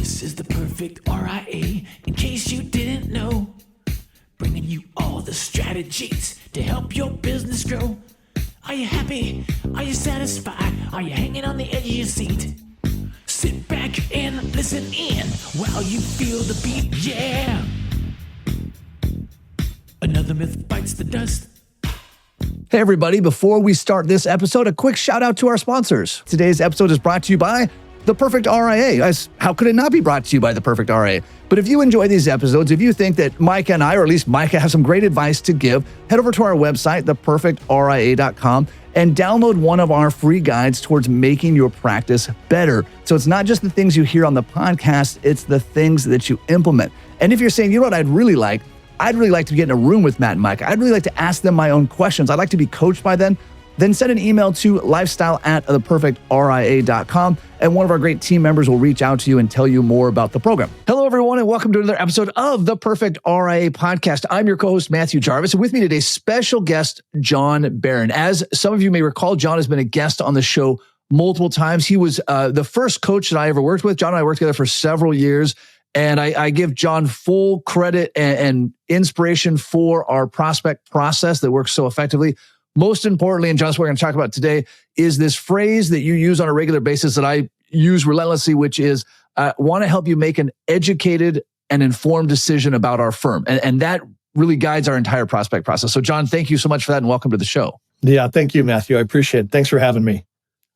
This is the perfect RIA, in case you didn't know. Bringing you all the strategies to help your business grow. Are you happy? Are you satisfied? Are you hanging on the edge of your seat? Sit back and listen in while you feel the beat, yeah. Another myth bites the dust. Hey everybody, before we start this episode, a quick shout out to our sponsors. Today's episode is brought to you by The Perfect RIA. As how could it not be brought to you by The Perfect RIA? But if you enjoy these episodes, if you think that Micah and I, or at least Micah, have some great advice to give, head over to our website, theperfectria.com, and download one of our free guides towards making your practice better. So it's not just the things you hear on the podcast, it's the things that you implement. And if you're saying, you know what I'd really like to get in a room with Matt and Micah. I'd really like to ask them my own questions. I'd like to be coached by them. Then send an email to lifestyle@theperfectria.com, and one of our great team members will reach out to you and tell you more about the program. Hello, everyone, and welcome to another episode of the Perfect RIA podcast. I'm your co-host, Matthew Jarvis, and with me today, special guest, John Barron. As some of you may recall, John has been a guest on the show multiple times. He was the first coach that I ever worked with. John and I worked together for several years. And I give John full credit and inspiration for our prospect process that works so effectively. Most importantly, and John, what we're going to talk about today, is this phrase that you use on a regular basis that I use relentlessly, which is, want to help you make an educated and informed decision about our firm. And that really guides our entire prospect process. So John, thank you so much for that and welcome to the show. Yeah, thank you, Matthew. I appreciate it. Thanks for having me.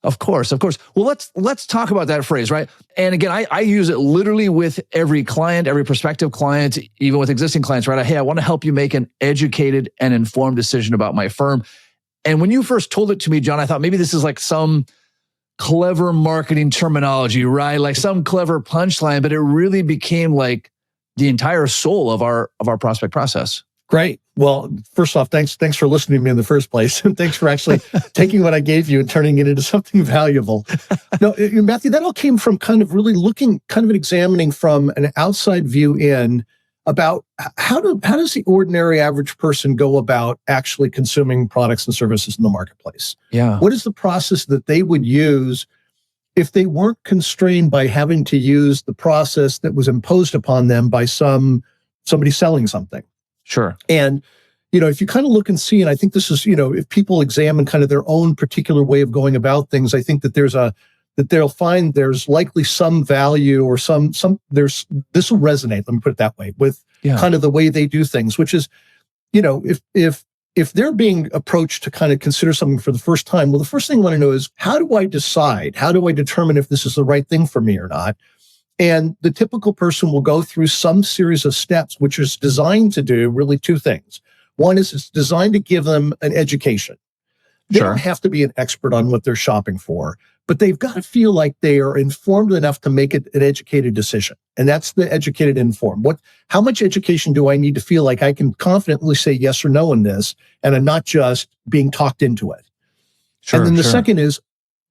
Of course. Well, let's talk about that phrase, right? And again, I use it literally with every client, every prospective client, even with existing clients, right? Hey, I want to help you make an educated and informed decision about my firm. And when you first told it to me, John, I thought maybe this is like some clever marketing terminology, right? Like some clever punchline, but it really became like the entire soul of our prospect process. Great. Well, first off, thanks for listening to me in the first place. And thanks for actually taking what I gave you and turning it into something valuable. No, Matthew, that all came from kind of really looking, kind of examining from an outside view in about how does the ordinary average person go about actually consuming products and services in the marketplace? Yeah. What is the process that they would use if they weren't constrained by having to use the process that was imposed upon them by somebody selling something? Sure. And, if you kind of look and see, and I think this is, if people examine kind of their own particular way of going about things, I think that they'll find there's likely some value or this will resonate, let me put it that way, with kind of the way they do things, which is, if they're being approached to kind of consider something for the first time, well, the first thing I want to know is, how do I decide? How do I determine if this is the right thing for me or not? And the typical person will go through some series of steps, which is designed to do really two things. One is it's designed to give them an education. They don't have to be an expert on what they're shopping for, but they've got to feel like they are informed enough to make it an educated decision. And that's the educated informed. How much education do I need to feel like I can confidently say yes or no in this, and I'm not just being talked into it? Sure, and then the second is,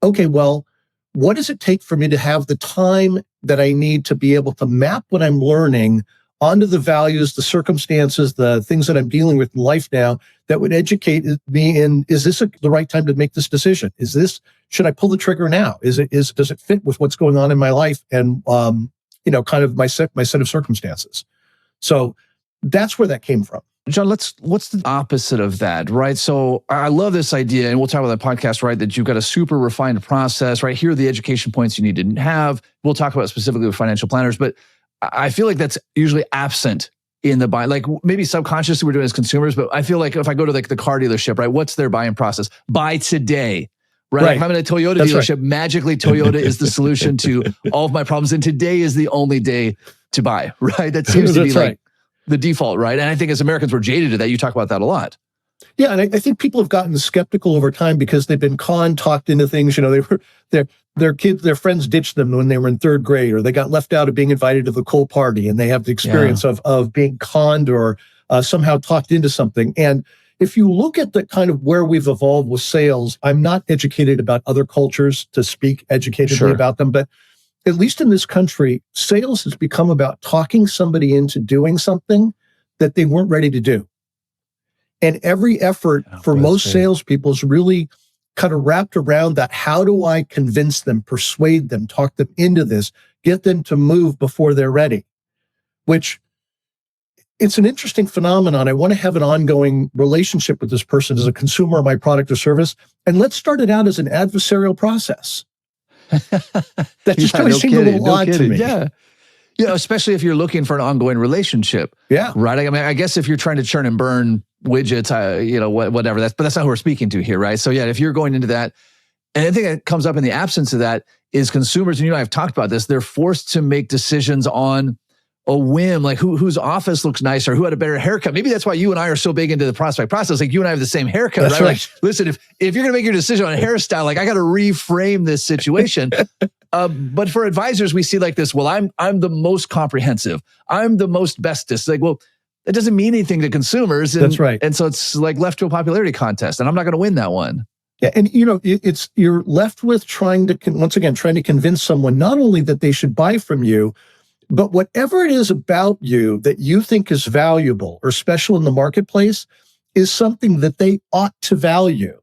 okay, well, what does it take for me to have the time that I need to be able to map what I'm learning onto the values, the circumstances, the things that I'm dealing with in life now that would educate me in, is this the right time to make this decision? Should I pull the trigger now? Does it fit with what's going on in my life and, kind of my set of circumstances? So that's where that came from. John, what's the opposite of that, right? So I love this idea, and we'll talk about that podcast, right? That you've got a super refined process, right? Here are the education points you need to have. We'll talk about specifically with financial planners, but I feel like that's usually absent in the buy. Like maybe subconsciously we're doing as consumers, but I feel like if I go to like the car dealership, right? What's their buying process? Buy today, right? Like if I'm in a Toyota dealership, magically Toyota is the solution to all of my problems, and today is the only day to buy, right? That seems to be like the default, right? And I think as Americans, we're jaded to that. You talk about that a lot. Yeah, and I think people have gotten skeptical over time because they've been talked into things. Their friends ditched them when they were in third grade, or they got left out of being invited to the cool party, and they have the experience of being conned or somehow talked into something. And if you look at the kind of where we've evolved with sales, I'm not educated about other cultures to speak educatedly about them, but at least in this country, sales has become about talking somebody into doing something that they weren't ready to do. And every effort for most salespeople is really kind of wrapped around that. How do I convince them, persuade them, talk them into this, get them to move before they're ready, which it's an interesting phenomenon. I want to have an ongoing relationship with this person as a consumer of my product or service. And let's start it out as an adversarial process. That just always seemed a little odd to me. Yeah. Especially if you're looking for an ongoing relationship. Yeah. Right. I mean, I guess if you're trying to churn and burn widgets, whatever, but that's not who we're speaking to here. Right. So yeah, if you're going into that, and I think that comes up in the absence of that is consumers, and you and I have talked about this, they're forced to make decisions on a whim, like whose office looks nicer, who had a better haircut. Maybe that's why you and I are so big into the prospect process. Like you and I have the same haircut, that's right? Like, listen, if you're going to make your decision on hairstyle, like I got to reframe this situation. But for advisors, we see like this, well, I'm the most comprehensive. I'm the most bestest. Like, well, it doesn't mean anything to consumers. And, that's right. And so it's like left to a popularity contest, and I'm not going to win that one. Yeah, and you're left with trying to convince someone not only that they should buy from you, but whatever it is about you that you think is valuable or special in the marketplace is something that they ought to value.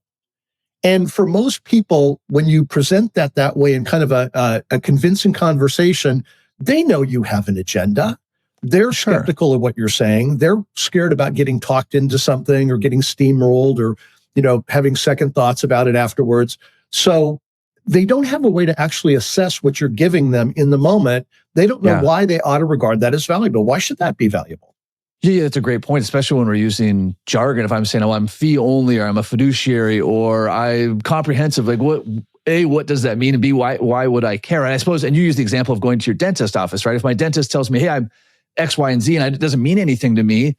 And for most people, when you present that way in kind of a convincing conversation, they know you have an agenda. They're skeptical of what you're saying. They're scared about getting talked into something or getting steamrolled or, having second thoughts about it afterwards. So they don't have a way to actually assess what you're giving them in the moment. They don't know why they ought to regard that as valuable. Why should that be valuable? Yeah, that's a great point, especially when we're using jargon. If I'm saying, I'm fee only, or I'm a fiduciary, or I'm comprehensive, like what does that mean? And B, why would I care? And I suppose, and you use the example of going to your dentist office, right? If my dentist tells me, hey, I'm X, Y, and Z, and it doesn't mean anything to me,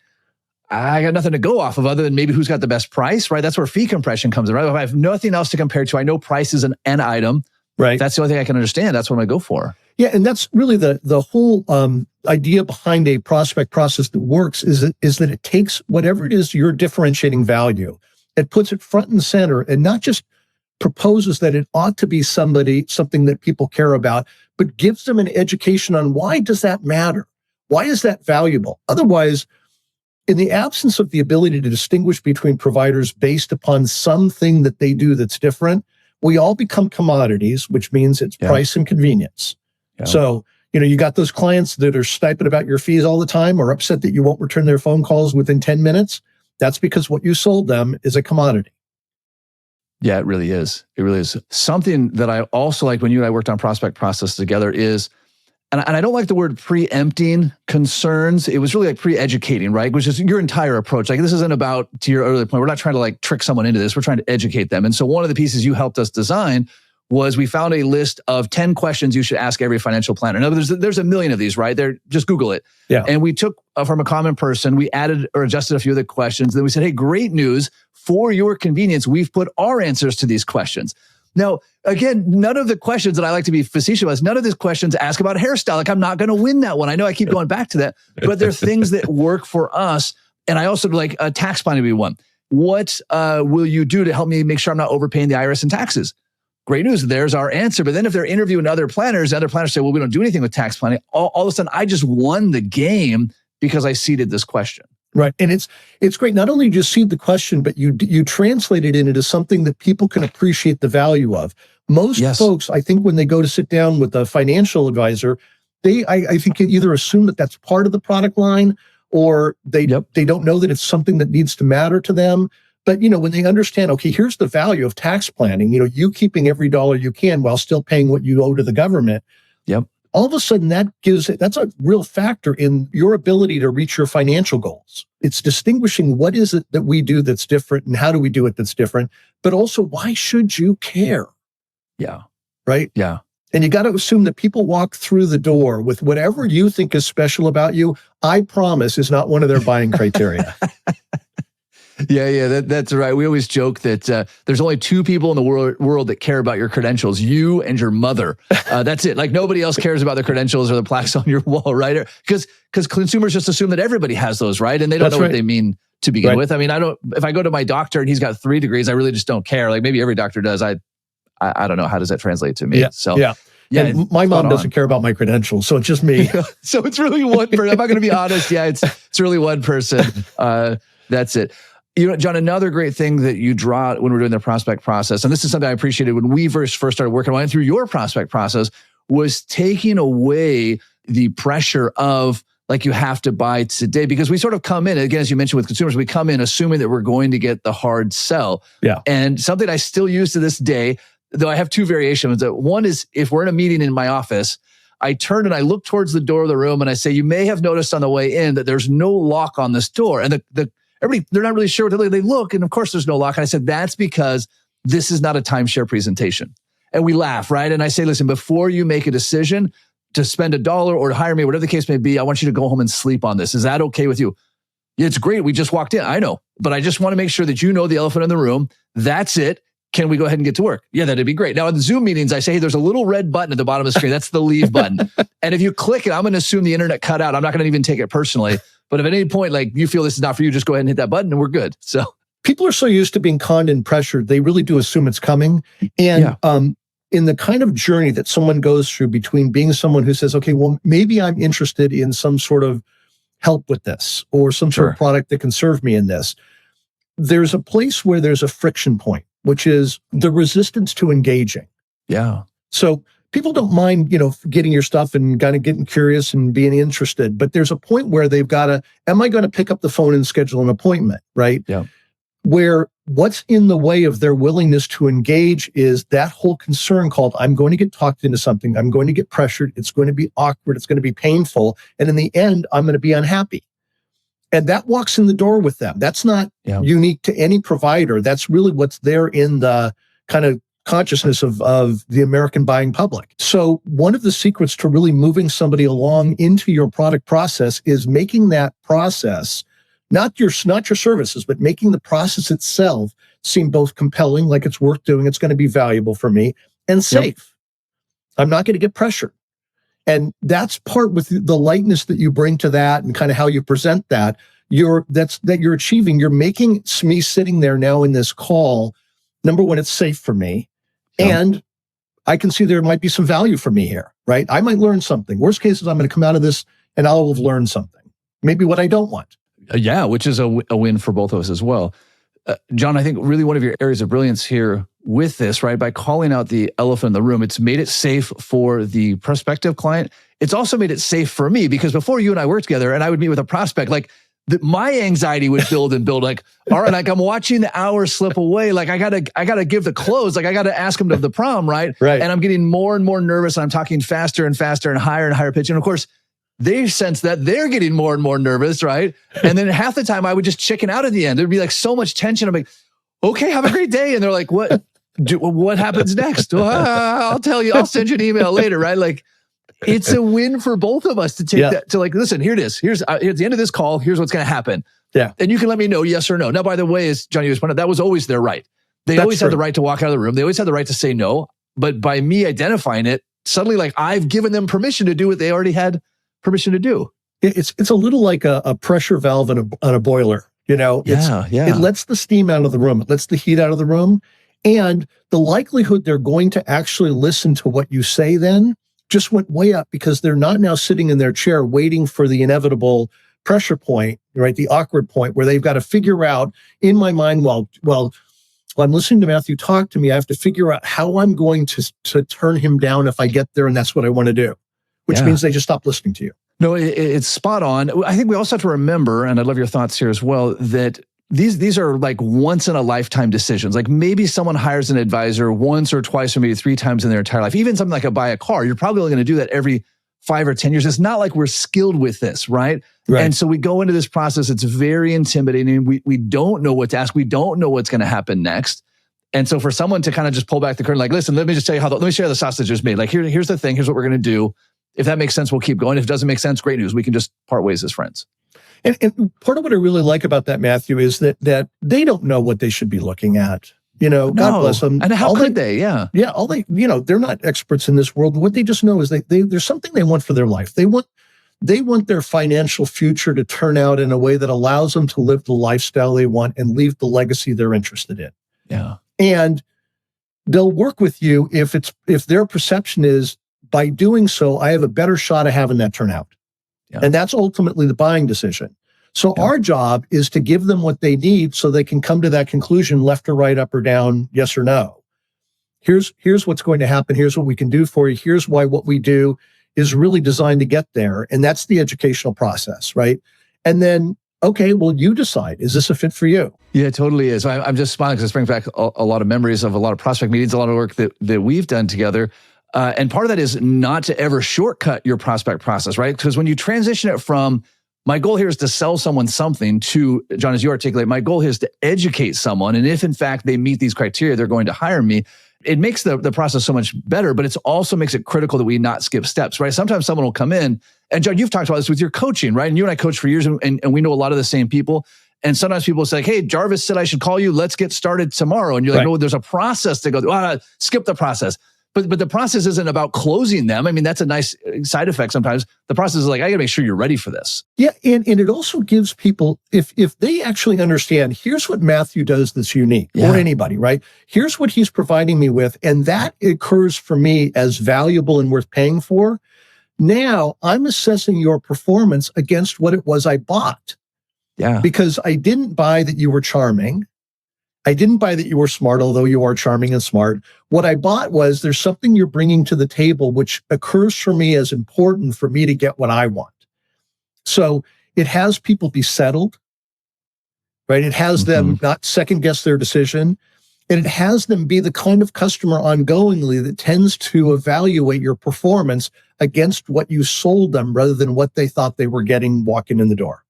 I got nothing to go off of other than maybe who's got the best price, right? That's where fee compression comes in, right? If I have nothing else to compare to, I know price is an item, right? That's the only thing I can understand. That's what I go for. Yeah, and that's really the whole idea behind a prospect process that works is that it takes whatever it is your differentiating value, it puts it front and center, and not just proposes that it ought to be something that people care about, but gives them an education on why does that matter? Why is that valuable? Otherwise, in the absence of the ability to distinguish between providers based upon something that they do that's different, we all become commodities, which means it's price and convenience. Yeah. So, you got those clients that are sniping about your fees all the time or upset that you won't return their phone calls within 10 minutes. That's because what you sold them is a commodity. Yeah, it really is. It really is. Something that I also like when you and I worked on prospect process together is, and I don't like the word preempting concerns. It was really like pre-educating, right? Which is your entire approach. Like this isn't about, to your earlier point, we're not trying to like trick someone into this. We're trying to educate them. And so one of the pieces you helped us design was we found a list of 10 questions you should ask every financial planner. Now, there's a million of these, right? Just Google it. Yeah. And we took from a common person, we added or adjusted a few of the questions. Then we said, hey, great news. For your convenience, we've put our answers to these questions. Now, again, none of the questions that I like to be facetious about, none of these questions ask about hairstyle. Like I'm not going to win that one. I know I keep going back to that, but they're things that work for us. And I also like a tax planning to be one. What will you do to help me make sure I'm not overpaying the IRS and taxes? Great news. There's our answer. But then if they're interviewing other planners say, well, we don't do anything with tax planning. All of a sudden, I just won the game because I seeded this question. Right. And it's great. Not only do you seed the question, but you translate it into something that people can appreciate the value of. Most folks, I think when they go to sit down with a financial advisor, I think either assume that that's part of the product line or they don't know that it's something that needs to matter to them. But, when they understand, okay, here's the value of tax planning, you keeping every dollar you can while still paying what you owe to the government. Yep. All of a sudden that's a real factor in your ability to reach your financial goals. It's distinguishing what is it that we do that's different and how do we do it that's different, but also why should you care? Yeah. Right? Yeah. And you got to assume that people walk through the door with whatever you think is special about you, I promise is not one of their buying criteria. Yeah, that's right. We always joke that there's only two people in the world that care about your credentials, you and your mother. That's it. Like nobody else cares about the credentials or the plaques on your wall, right? Because consumers just assume that everybody has those, right? And they don't know what they mean to begin with. I mean, if I go to my doctor and he's got 3 degrees, I really just don't care. Like maybe every doctor does. I don't know. How does that translate to me? Yeah. So yeah. And my mom doesn't care about my credentials, so it's just me. So it's really one person. If I'm going to be honest, it's really one person. That's it. John, another great thing that you draw when we're doing the prospect process, and this is something I appreciated when we first started working on through your prospect process, was taking away the pressure of like, you have to buy today, because we sort of come in, again, as you mentioned with consumers, we come in assuming that we're going to get the hard sell. Yeah. And something I still use to this day, though I have two variations. One is if we're in a meeting in my office, I turn and I look towards the door of the room and I say, you may have noticed on the way in that there's no lock on this door. And everybody, they're not really sure what they look. And of course there's no lock. And I said, that's because this is not a timeshare presentation. And we laugh, right? And I say, listen, before you make a decision to spend $1 or to hire me, whatever the case may be, I want you to go home and sleep on this. Is that okay with you? Yeah, it's great. We just walked in. I know, but I just want to make sure that you know the elephant in the room. That's it. Can we go ahead and get to work? Yeah, that'd be great. Now in the Zoom meetings, I say, hey, there's a little red button at the bottom of the screen. That's the leave button. And if you click it, I'm going to assume the internet cut out. I'm not going to even take it personally. But if at any point, like you feel this is not for you, just go ahead and hit that button and we're good. So people are so used to being conned and pressured, they really do assume it's coming. And in the kind of journey that someone goes through between being someone who says, okay, well, maybe I'm interested in some sort of help with this or some sort of product that can serve me in this, there's a place where there's a friction point, which is the resistance to engaging. Yeah. So people don't mind, getting your stuff and kind of getting curious and being interested, but there's a point where they've got to, am I going to pick up the phone and schedule an appointment, right? Yeah. Where what's in the way of their willingness to engage is that whole concern called, I'm going to get talked into something. I'm going to get pressured. It's going to be awkward. It's going to be painful. And in the end, I'm going to be unhappy. And that walks in the door with them. That's not unique to any provider. That's really what's there in the kind of consciousness of the American buying public. So one of the secrets to really moving somebody along into your product process is making that process, not your services, but making the process itself seem both compelling, like it's worth doing, it's going to be valuable for me, and safe. I'm not going to get pressured. And that's part with the lightness that you bring to that and kind of how you present that, you're achieving. You're making me sitting there now in this call, number one, it's safe for me. And I can see there might be some value for me here, right? I might learn something. Worst case is I'm going to come out of this and I'll have learned something. Maybe what I don't want. Yeah, which is a win for both of us as well. John, I think really one of your areas of brilliance here with this, right, by calling out the elephant in the room, it's made it safe for the prospective client. It's also made it safe for me, because before you and I worked together and I would meet with a prospect, like my anxiety would build and build, like, all right, like I'm watching the hours slip away. Like I gotta give the close. Like I gotta ask them to the prom, right? Right. And I'm getting more and more nervous. And I'm talking faster and faster and higher pitch. And of course, they sense that they're getting more and more nervous, right? And then half the time I would just chicken out at the end. There'd be like so much tension. I'm like, okay, have a great day. And they're like, what happens next? Well, I'll tell you, I'll send you an email later, right? Like it's a win for both of us to take that to like, listen, here it is. Here's at the end of this call, here's what's going to happen. Yeah. And you can let me know yes or no. Now, by the way, as Johnny was pointing out, that was always their right. They always had the right to walk out of the room. They always had the right to say no. But by me identifying it, suddenly like I've given them permission to do what they already had permission to do. It's a little like a pressure valve on a boiler, It lets the steam out of the room. It lets the heat out of the room. And the likelihood they're going to actually listen to what you say then just went way up, because they're not now sitting in their chair waiting for the inevitable pressure point, right? The awkward point where they've got to figure out, in my mind, while I'm listening to Matthew talk to me, I have to figure out how I'm going to turn him down if I get there and that's what I want to do, which means they just stop listening to you. No, it's spot on. I think we also have to remember, and I'd love your thoughts here as well, that these are like once in a lifetime decisions. Like maybe someone hires an advisor once or twice or maybe 3 times in their entire life. Even something like buy a car, you're probably only going to do that every 5 or 10 years. It's not like we're skilled with this, right? And so we go into this process. It's very intimidating. We don't know what to ask. We don't know what's going to happen next. And so for someone to kind of just pull back the curtain, like, listen, let me just tell you let me show you how the sausage is made. Like here's the thing. Here's what we're going to do. If that makes sense, we'll keep going. If it doesn't make sense, great news. We can just part ways as friends. And part of what I really like about that, Matthew, is that they don't know what they should be looking at. God bless them. And how could they? Yeah. Yeah. They're not experts in this world. What they just know is there's something they want for their life. They want their financial future to turn out in a way that allows them to live the lifestyle they want and leave the legacy they're interested in. Yeah. And they'll work with you if their perception is, by doing so, I have a better shot of having that turn out. Yeah. And that's ultimately the buying decision. So our job is to give them what they need so they can come to that conclusion, left or right, up or down, yes or no. Here's what's going to happen. Here's what we can do for you. Here's why what we do is really designed to get there. And that's the educational process, right? And then, okay, well, you decide, is this a fit for you? Yeah, it totally is. I'm just smiling because it brings back a lot of memories of a lot of prospect meetings, a lot of work that we've done together. And part of that is not to ever shortcut your prospect process, right? Because when you transition it from, my goal here is to sell someone something, to, John, as you articulate, my goal here is to educate someone. And if in fact they meet these criteria, they're going to hire me. It makes the process so much better, but it also makes it critical that we not skip steps, right? Sometimes someone will come in, and John, you've talked about this with your coaching, right? And you and I coach for years, and we know a lot of the same people. And sometimes people say, hey, Jarvis said I should call you. Let's get started tomorrow. And you're like, no, there's a process to go through. Skip the process. But the process isn't about closing them. I mean, that's a nice side effect sometimes. The process is like, I got to make sure you're ready for this. Yeah, and it also gives people, if they actually understand, here's what Matthew does that's unique, or anybody, right? Here's what he's providing me with, and that occurs for me as valuable and worth paying for. Now, I'm assessing your performance against what it was I bought. Yeah. Because I didn't buy that you were charming. I didn't buy that you were smart, although you are charming and smart. What I bought was there's something you're bringing to the table which occurs for me as important for me to get what I want. So it has people be settled, right? It has them not second guess their decision. And it has them be the kind of customer ongoingly that tends to evaluate your performance against what you sold them rather than what they thought they were getting walking in the door.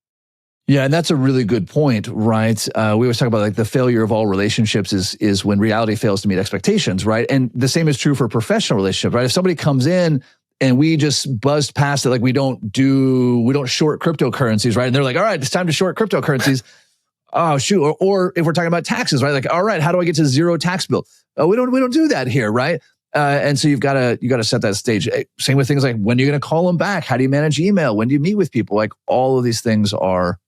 Yeah, and that's a really good point, right? We always talk about like the failure of all relationships is when reality fails to meet expectations, right? And the same is true for professional relationships, right? If somebody comes in and we just buzzed past it, like we don't short cryptocurrencies, right? And they're like, all right, it's time to short cryptocurrencies. Oh, shoot. Or if we're talking about taxes, right? Like, all right, how do I get to zero tax bill? We don't do that here, right? And so you got to set that stage. Same with things like, when are you going to call them back? How do you manage email? When do you meet with people? Like, all of these things are,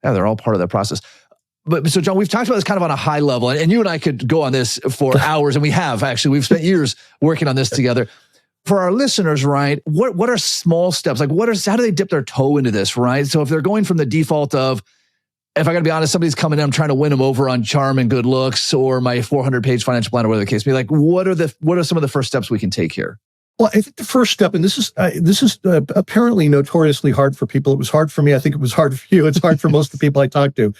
they're all part of that process. But so, John, we've talked about this kind of on a high level, and you and I could go on this for hours, and we have actually. We've spent years working on this together. For our listeners, right? What are small steps? Like, how do they dip their toe into this, right? So if they're going from the default of, if I got to be honest, somebody's coming in, I'm trying to win them over on charm and good looks, or my 400-page financial plan, or whatever the case may be. Like, what are some of the first steps we can take here? Well, I think the first step, and this is apparently notoriously hard for people. It was hard for me. I think it was hard for you. It's hard for most of the people I talk to.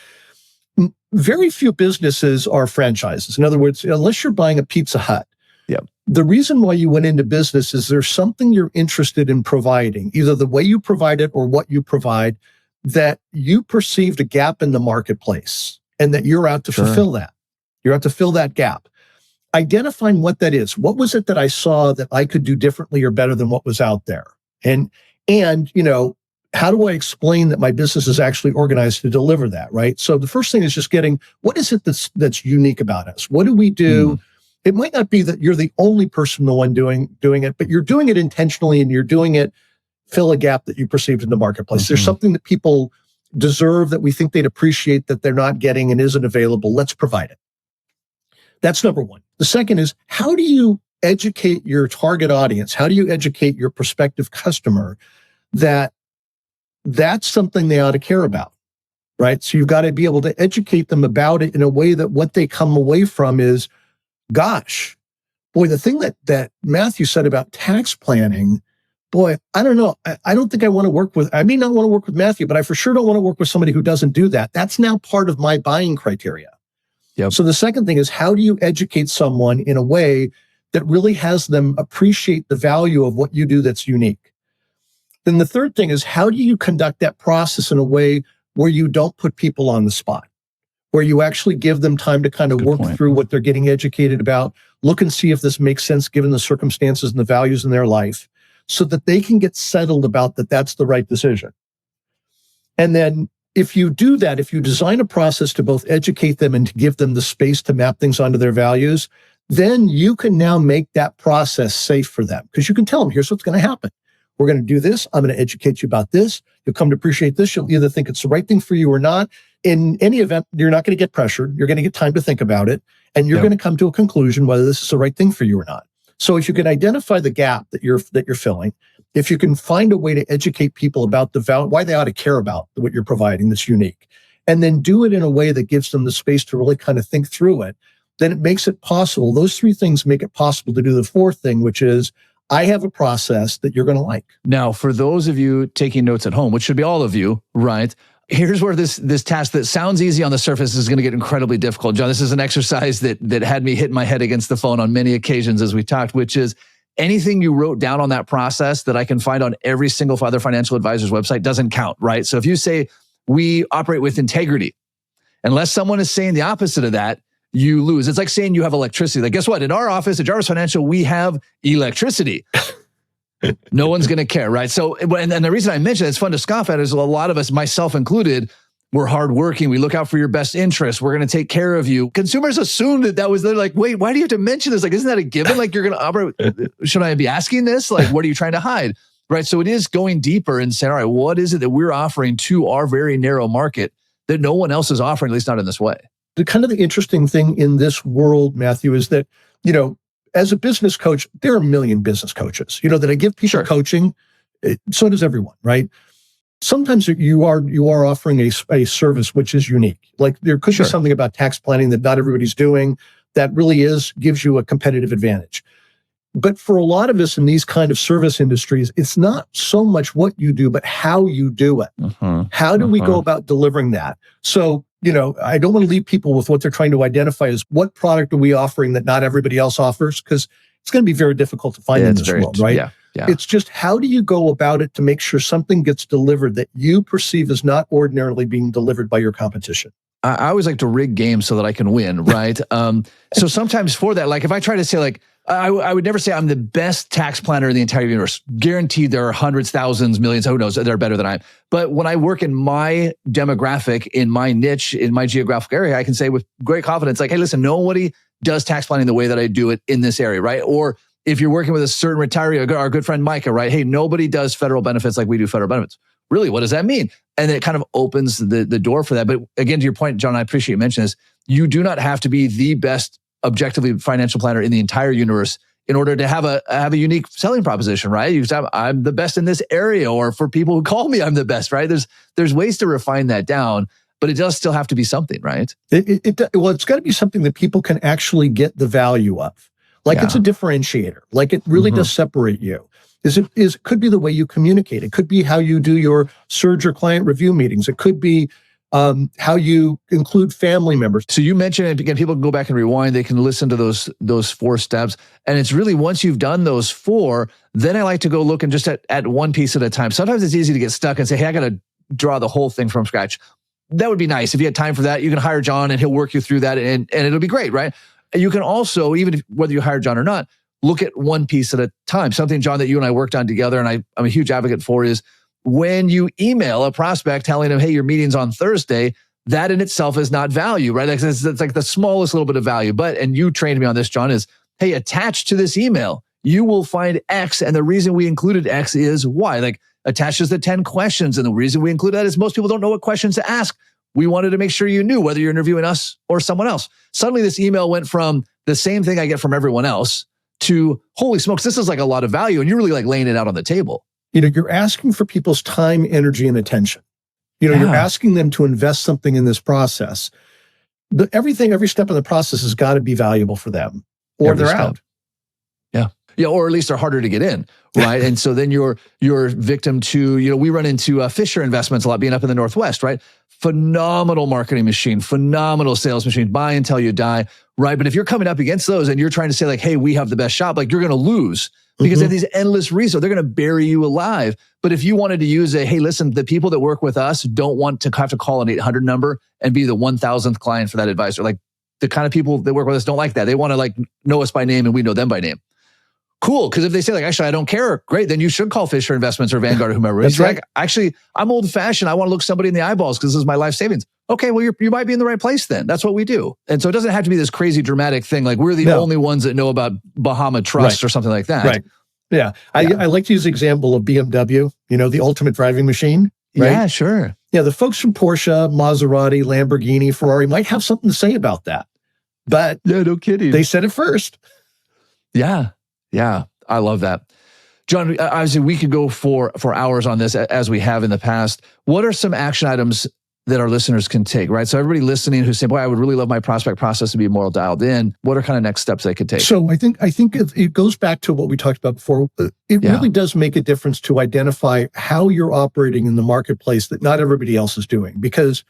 Very few businesses are franchises. In other words, unless you're buying a Pizza Hut, the reason why you went into business is there's something you're interested in providing, either the way you provide it or what you provide, that you perceived a gap in the marketplace, and that you're out to fulfill that. You're out to fill that gap. Identifying what that is. What was it that I saw that I could do differently or better than what was out there? And how do I explain that my business is actually organized to deliver that, right? So the first thing is just getting, what is it that's unique about us? What do we do? It might not be that you're the only person, the one doing it, but you're doing it intentionally, and you're doing it, fill a gap that you perceived in the marketplace. There's something that people deserve, that we think they'd appreciate, that they're not getting and isn't available. Let's provide it. That's number one. The second is, how do you educate your target audience? How do you educate your prospective customer that that's something they ought to care about, right? So you've got to be able to educate them about it in a way that what they come away from is, gosh, boy, the thing that Matthew said about tax planning, boy, I don't know. I don't think I want to work with, I may not want to work with Matthew, but I for sure don't want to work with somebody who doesn't do that. That's now part of my buying criteria. So the second thing is, how do you educate someone in a way that really has them appreciate the value of what you do that's unique? Then the third thing is, how do you conduct that process in a way where you don't put people on the spot, where you actually give them time to kind of work through what they're getting educated about, look and see if this makes sense given the circumstances and the values in their life, so that they can get settled about that that's the right decision. And then if you do that, if you design a process to both educate them and to give them the space to map things onto their values, then you can now make that process safe for them, because you can tell them, here's what's going to happen. We're going to do this. I'm going to educate you about this. You'll come to appreciate this. You'll either think it's the right thing for you or not. In any event, you're not going to get pressured. You're going to get time to think about it, and you're going to come to a conclusion whether this is the right thing for you or not. So if you can identify the gap that you're filling, if you can find a way to educate people about the value, why they ought to care about what you're providing that's unique, and then do it in a way that gives them the space to really kind of think through it, then it makes it possible. Those three things make it possible to do the fourth thing, which is I have a process that you're going to like. Now, for those of you taking notes at home, which should be all of you, right? Here's where this task that sounds easy on the surface is going to get incredibly difficult. John, this is an exercise that had me hit my head against the phone on many occasions as we talked, which is anything you wrote down on that process that I can find on every single other financial advisor's website doesn't count, right? So if you say we operate with integrity, unless someone is saying the opposite of that, you lose. It's like saying you have electricity. Like, guess what? In our office at Jarvis Financial, we have electricity. No one's going to care, right? So, and the reason I mention it's fun to scoff at is a lot of us, myself included, we're hardworking. We look out for your best interests. We're going to take care of you. Consumers assumed that was, they're like, wait, why do you have to mention this? Like, isn't that a given? Like, you're going to operate. Should I be asking this? Like, what are you trying to hide? Right? So it is going deeper and saying, all right, what is it that we're offering to our very narrow market that no one else is offering, at least not in this way? The kind of the interesting thing in this world, Matthew, is that, as a business coach, there are a million business coaches, that I give people coaching. So does everyone, right? Sometimes you are offering a service which is unique. Like there could be something about tax planning that not everybody's doing that really gives you a competitive advantage. But for a lot of us in these kind of service industries, it's not so much what you do, but how you do it. How do we go about delivering that? So, I don't want to leave people with what they're trying to identify as what product are we offering that not everybody else offers, because it's going to be very difficult to find in this world, right? Yeah. It's just how do you go about it to make sure something gets delivered that you perceive as not ordinarily being delivered by your competition? I always like to rig games so that I can win, right? So sometimes for that, like if I try to say like, I would never say I'm the best tax planner in the entire universe. Guaranteed there are hundreds, thousands, millions, who knows, they're better than I am. But when I work in my demographic, in my niche, in my geographic area, I can say with great confidence, like, hey, listen, nobody does tax planning the way that I do it in this area, right? Or if you're working with a certain retiree, our good friend Micah, right? Hey, nobody does federal benefits like we do federal benefits. Really, what does that mean? And it kind of opens the door for that. But again, to your point, John, I appreciate you mentioning this. You do not have to be the best objectively financial planner in the entire universe in order to have a unique selling proposition, right? You say, I'm the best in this area, or for people who call me, I'm the best, right? There's ways to refine that down, but it does still have to be something, right? Well, it's got to be something that people can actually get the value of. Like it's a differentiator. Like it really does separate you. It could be the way you communicate. It could be how you do your surge or client review meetings. It could be how you include family members. So you mentioned it again, people can go back and rewind. They can listen to those 4 steps. And it's really once you've done those 4, then I like to go look and just at one piece at a time. Sometimes it's easy to get stuck and say, hey, I got to draw the whole thing from scratch. That would be nice. If you had time for that, you can hire John and he'll work you through that and it'll be great, right? And you can also, whether you hire John or not, look at one piece at a time. Something, John, that you and I worked on together and I'm a huge advocate for is when you email a prospect telling them, hey, your meeting's on Thursday, that in itself is not value, right? It's like the smallest little bit of value. And you trained me on this, John, is, hey, attached to this email, you will find X. And the reason we included X is Y. Like attaches the 10 questions. And the reason we include that is most people don't know what questions to ask. We wanted to make sure you knew whether you're interviewing us or someone else. Suddenly this email went from the same thing I get from everyone else to, holy smokes, this is like a lot of value. And you're really like laying it out on the table. You're asking for people's time, energy, and attention. You're asking them to invest something in this process. Every step of the process has got to be valuable for them, or they're out. Yeah, or at least they're harder to get in, right? And so then you're victim to, we run into Fisher Investments a lot, being up in the Northwest, right? Phenomenal marketing machine, phenomenal sales machine, buy until you die, right? But if you're coming up against those and you're trying to say like, hey, we have the best shop, like you're going to lose. Because they have these endless resources. They're going to bury you alive. But if you wanted to use hey, listen, the people that work with us don't want to have to call an 800 number and be the 1,000th client for that advisor. Like the kind of people that work with us don't like that. They want to like know us by name and we know them by name. Cool. Because if they say like, actually, I don't care. Great. Then you should call Fisher Investments or Vanguard or whomever. That's right. Like, actually, I'm old fashioned. I want to look somebody in the eyeballs because this is my life savings. Okay, well, you might be in the right place then. That's what we do. And so it doesn't have to be this crazy dramatic thing. Like we're the only ones that know about Bahama Trust or something like that. Right. Yeah. I like to use the example of BMW, the ultimate driving machine. Right? Yeah, sure. Yeah, the folks from Porsche, Maserati, Lamborghini, Ferrari might have something to say about that. But yeah, no kidding. They said it first. Yeah. I love that. John, obviously we could go for hours on this as we have in the past. What are some action items that our listeners can take, right? So everybody listening who's saying, boy, I would really love my prospect process to be more dialed in. What are kind of next steps they could take? So I think it goes back to what we talked about before. It really does make a difference to identify how you're operating in the marketplace that not everybody else is doing. Because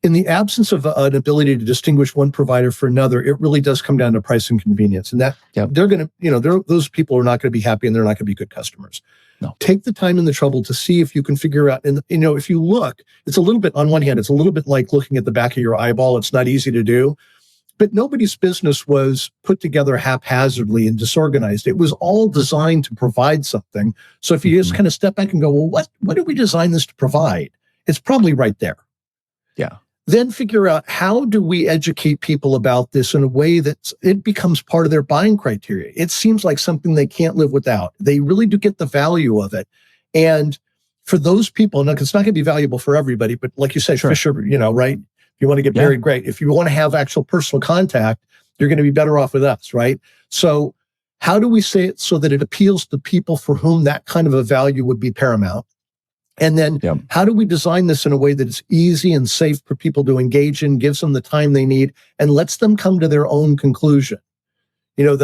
in the absence of an ability to distinguish one provider for another, it really does come down to price and convenience. And that they're going to, those people are not going to be happy and they're not going to be good customers. No. Take the time and the trouble to see if you can figure out, and if you look, it's a little bit, on one hand, it's a little bit like looking at the back of your eyeball. It's not easy to do, but nobody's business was put together haphazardly and disorganized. It was all designed to provide something. So if you just kind of step back and go, well, what did we design this to provide? It's probably right there. Yeah. Then figure out, how do we educate people about this in a way that it becomes part of their buying criteria? It seems like something they can't live without. They really do get the value of it. And for those people, now, it's not going to be valuable for everybody, but like you said, Fisher, right? If you want to get married, great. If you want to have actual personal contact, you're going to be better off with us, right? So how do we say it so that it appeals to people for whom that kind of a value would be paramount? And then how do we design this in a way that it's easy and safe for people to engage in, gives them the time they need, and lets them come to their own conclusion? You'll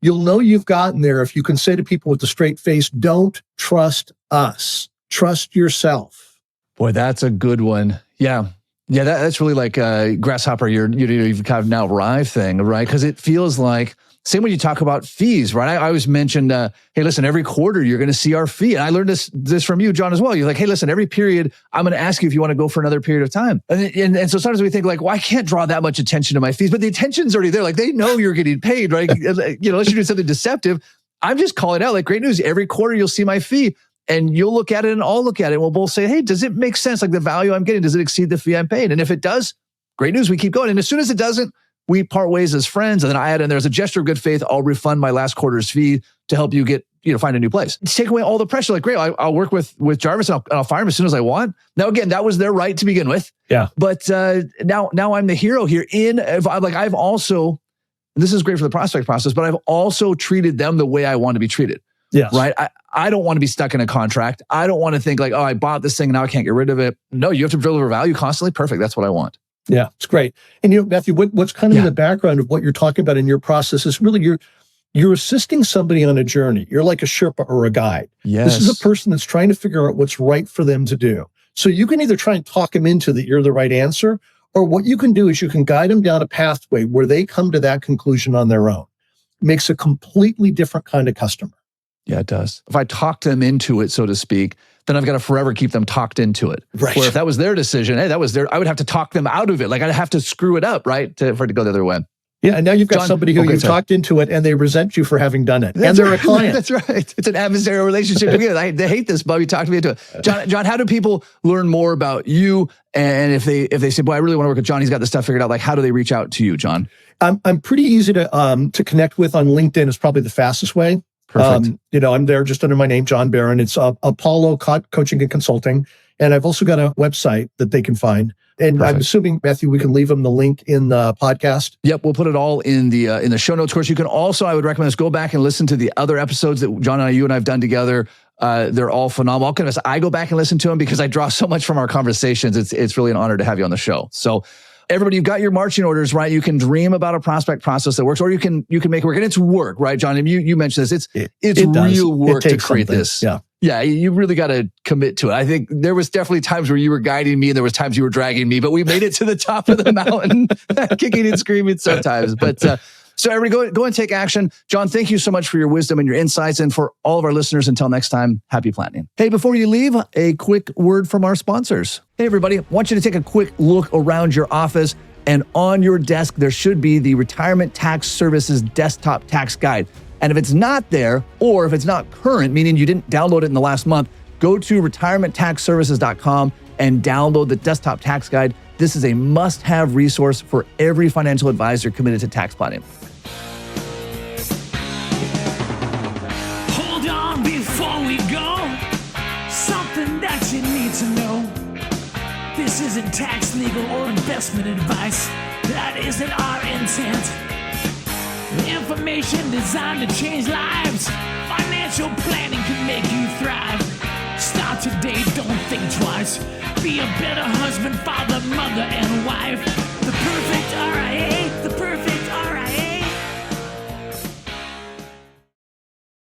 know you've gotten there if you can say to people with a straight face, don't trust us, trust yourself. Boy, that's a good one. Yeah. Yeah, that's really like grasshopper, you've kind of now arrived thing, right? Because it feels like, same when you talk about fees, right? I always mentioned, hey, listen, every quarter you're going to see our fee. And I learned this from you, John, as well. You're like, hey, listen, every period I'm going to ask you if you want to go for another period of time. And so sometimes we think like, well, I can't draw that much attention to my fees, but the attention's already there. Like they know you're getting paid, right? Unless you're doing something deceptive. I'm just calling out like, great news. Every quarter you'll see my fee. And you'll look at it and I'll look at it. And we'll both say, hey, does it make sense? Like the value I'm getting, does it exceed the fee I'm paying? And if it does, great news, we keep going. And as soon as it doesn't, we part ways as friends. And then I add in, there's a gesture of good faith. I'll refund my last quarter's fee to help you get, find a new place. Take away all the pressure. Like, great, I'll work with Jarvis and I'll fire him as soon as I want. Now, again, that was their right to begin with. Yeah. But now I'm the hero here. I've also, and this is great for the prospect process, but I've also treated them the way I want to be treated. Yes. Right. I don't want to be stuck in a contract. I don't want to think like, oh, I bought this thing, now I can't get rid of it. No, you have to deliver value constantly. Perfect. That's what I want. Yeah, it's great. And Matthew, what's kind of in the background of what you're talking about in your process is really you're assisting somebody on a journey. You're like a Sherpa or a guide. Yes. This is a person that's trying to figure out what's right for them to do. So you can either try and talk them into that you're the right answer, or what you can do is you can guide them down a pathway where they come to that conclusion on their own. It makes a completely different kind of customer. Yeah, it does. If I talk them into it, so to speak, then I've got to forever keep them talked into it. Right. Where if that was their decision, hey, I would have to talk them out of it. Like I'd have to screw it up, right? For it to go the other way. Yeah, and now you've got somebody who you've talked into it and they resent you for having done it. And they're a client. That's right. It's an adversarial relationship. They hate this, but you talked me into it. John, how do people learn more about you? And if they say, boy, I really want to work with John, he's got this stuff figured out, like how do they reach out to you, John? I'm pretty easy to connect with on LinkedIn. Is probably the fastest way. Perfect. I'm there just under my name, John Barron. It's Apollo Coaching and Consulting. And I've also got a website that they can find. And perfect. I'm assuming, Matthew, we can leave them the link in the podcast. Yep, we'll put it all in the show notes. Of course, you can also, I would recommend, go back and listen to the other episodes that John and you and I have done together. They're all phenomenal. I'll confess, I go back and listen to them because I draw so much from our conversations. It's really an honor to have you on the show. So everybody, you've got your marching orders, right? You can dream about a prospect process that works, or you can make it work. And it's work, right, John? And you mentioned this. It's real work to create this. Yeah, you really got to commit to it. I think there was definitely times where you were guiding me and there was times you were dragging me, but we made it to the top of the mountain, kicking and screaming sometimes. But so everybody go and take action. John, thank you so much for your wisdom and your insights. And for all of our listeners, until next time, happy planning. Hey, before you leave, a quick word from our sponsors. Hey, everybody, I want you to take a quick look around your office, and on your desk, there should be the Retirement Tax Services Desktop Tax Guide. And if it's not there, or if it's not current, meaning you didn't download it in the last month, go to retirementtaxservices.com and download the Desktop Tax Guide. This is a must-have resource for every financial advisor committed to tax planning. Hold on before we go. Something that you need to know. This isn't tax, legal, or investment advice. That isn't our intent. Information designed to change lives. Financial planning can make you thrive. Start today, don't think twice. be a better husband, father, mother, and wife. The perfect RIA, the perfect